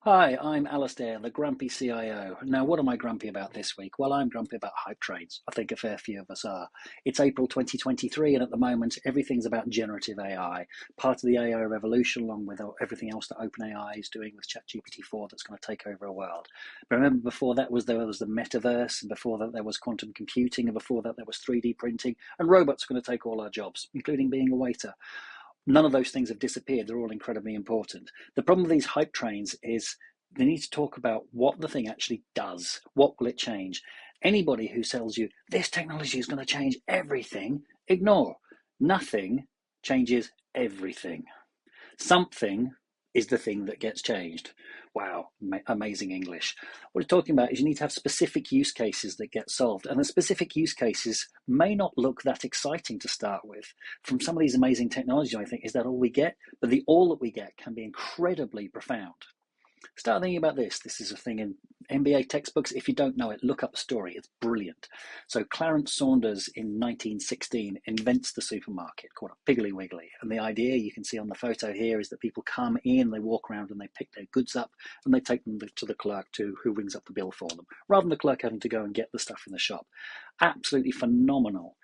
Hi, I'm Alistair, the grumpy CIO. Now, what am I grumpy about this week? Well, I'm grumpy about hype trains. I think a fair few of us are. It's April 2023, and at the moment, everything's about generative AI. Part of the AI revolution, along with everything else that OpenAI is doing with ChatGPT-4 that's going to take over a world. But remember, before that there was the metaverse, and before that there was quantum computing, and before that there was 3D printing, and robots are going to take all our jobs, including being a waiter. None of those things have disappeared. They're all incredibly important. The problem with these hype trains is they need to talk about what the thing actually does. What will it change? Anybody who tells you this technology is going to change everything, ignore. Nothing changes everything. Something is the thing that gets changed. Wow, amazing English. What we're talking about is you need to have specific use cases that get solved. And the specific use cases may not look that exciting to start with. From some of these amazing technologies, I think, is that all we get? But the all that we get can be incredibly profound. Start thinking about this. This is a thing in MBA textbooks. If you don't know it, look up the story. It's brilliant. So Clarence Saunders in 1916 invents the supermarket called a Piggly Wiggly. And the idea you can see on the photo here is that people come in, they walk around and they pick their goods up and they take them to the clerk who rings up the bill for them, rather than the clerk having to go and get the stuff in the shop. Absolutely phenomenal.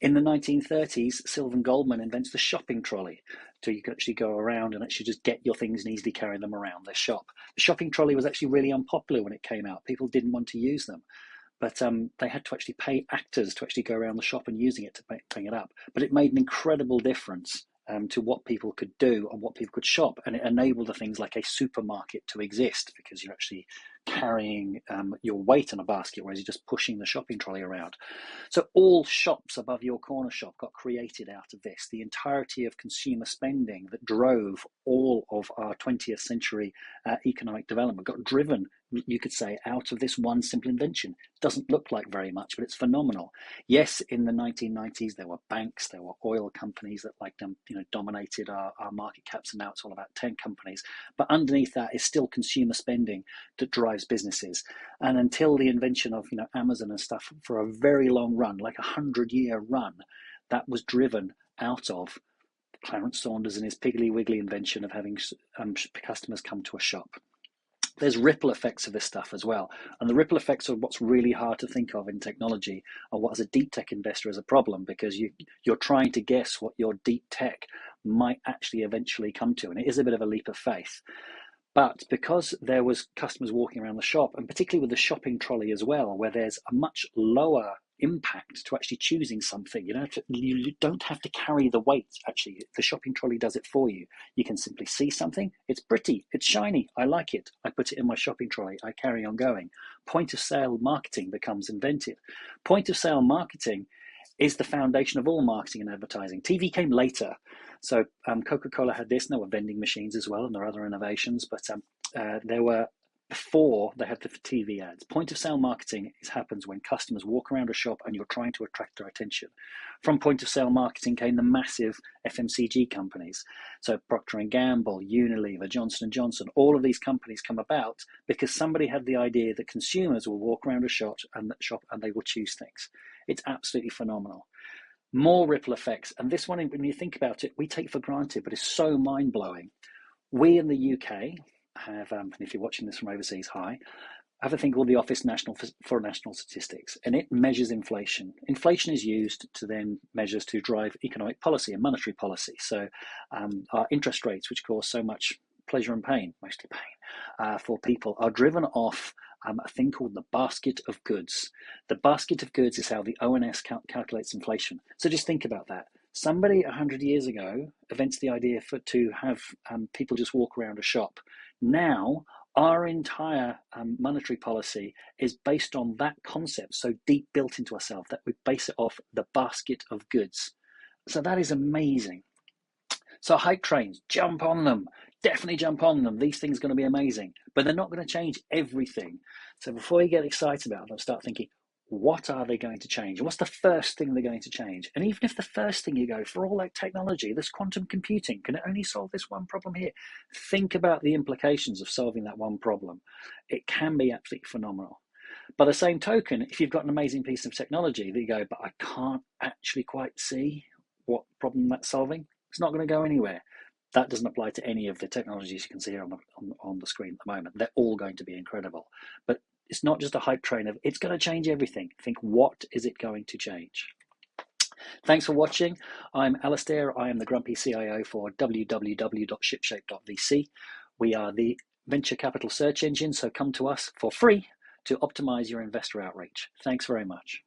In the 1930s, Sylvan Goldman invents the shopping trolley. So you could actually go around and actually just get your things and easily carry them around their shop. The shopping trolley was actually really unpopular when it came out. People didn't want to use them. But they had to actually pay actors to actually go around the shop and using it to bring it up. But it made an incredible difference to what people could do and what people could shop. And it enabled the things like a supermarket to exist because you're actually carrying your weight in a basket, whereas you're just pushing the shopping trolley around. So all shops above your corner shop got created out of this. The entirety of consumer spending that drove all of our 20th century economic development got driven, you could say, out of this one simple invention. Doesn't look like very much, but it's phenomenal. Yes, in the 1990s, there were banks, there were oil companies that dominated our market caps, and now it's all about tech companies. But underneath that is still consumer spending that drives businesses. And until the invention of Amazon and stuff, for a very long run, like 100-year run, that was driven out of Clarence Saunders and his Piggly Wiggly invention of having customers come to a shop. There's ripple effects of this stuff as well. And the ripple effects are what's really hard to think of in technology, and what as a deep tech investor is a problem, because you're trying to guess what your deep tech might actually eventually come to. And it is a bit of a leap of faith. But because there was customers walking around the shop, and particularly with the shopping trolley as well, where there's a much lower impact to actually choosing something. You don't have to carry the weight. Actually, the shopping trolley does it for you. You can simply see something. It's pretty. It's shiny. I like it. I put it in my shopping trolley. I carry on going. Point of sale marketing becomes invented. Point of sale marketing is the foundation of all marketing and advertising. TV came later. So Coca-Cola had this, and there were vending machines as well, and there are other innovations, but there were, before they had the TV ads. Point of sale marketing happens when customers walk around a shop and you're trying to attract their attention. From point of sale marketing came the massive FMCG companies. So Procter & Gamble, Unilever, Johnson & Johnson, all of these companies come about because somebody had the idea that consumers will walk around a shop and they will choose things. It's absolutely phenomenal. More ripple effects. And this one, when you think about it, we take for granted, but it's so mind-blowing. We in the UK have, and if you're watching this from overseas, hi, have a thing called the Office for National Statistics, and it measures inflation. Inflation is used to then measures to drive economic policy and monetary policy. So our interest rates, which cause so much pleasure and pain, mostly pain, for people, are driven off a thing called the basket of goods. The basket of goods is how the ONS calculates inflation. So just think about that. Somebody 100 years ago invents the idea to have people just walk around a shop. Now, our entire monetary policy is based on that concept, so deep built into ourselves that we base it off the basket of goods. So that is amazing. So hype trains, jump on them. Definitely jump on them. These things are going to be amazing, but they're not going to change everything. So before you get excited about them, start thinking, what are they going to change? What's the first thing they're going to change? And even if the first thing you go, for all that technology, this quantum computing, can it only solve this one problem here? Think about the implications of solving that one problem. It can be absolutely phenomenal. By the same token, if you've got an amazing piece of technology that you go, but I can't actually quite see what problem that's solving, it's not going to go anywhere. That doesn't apply to any of the technologies you can see here on the screen at the moment. They're all going to be incredible. But it's not just a hype train of it's going to change everything. Think, what is it going to change? Thanks for watching. I'm Alistair. I am the Grumpy CIO for www.shipshape.vc. We are the venture capital search engine, so come to us for free to optimize your investor outreach. Thanks very much.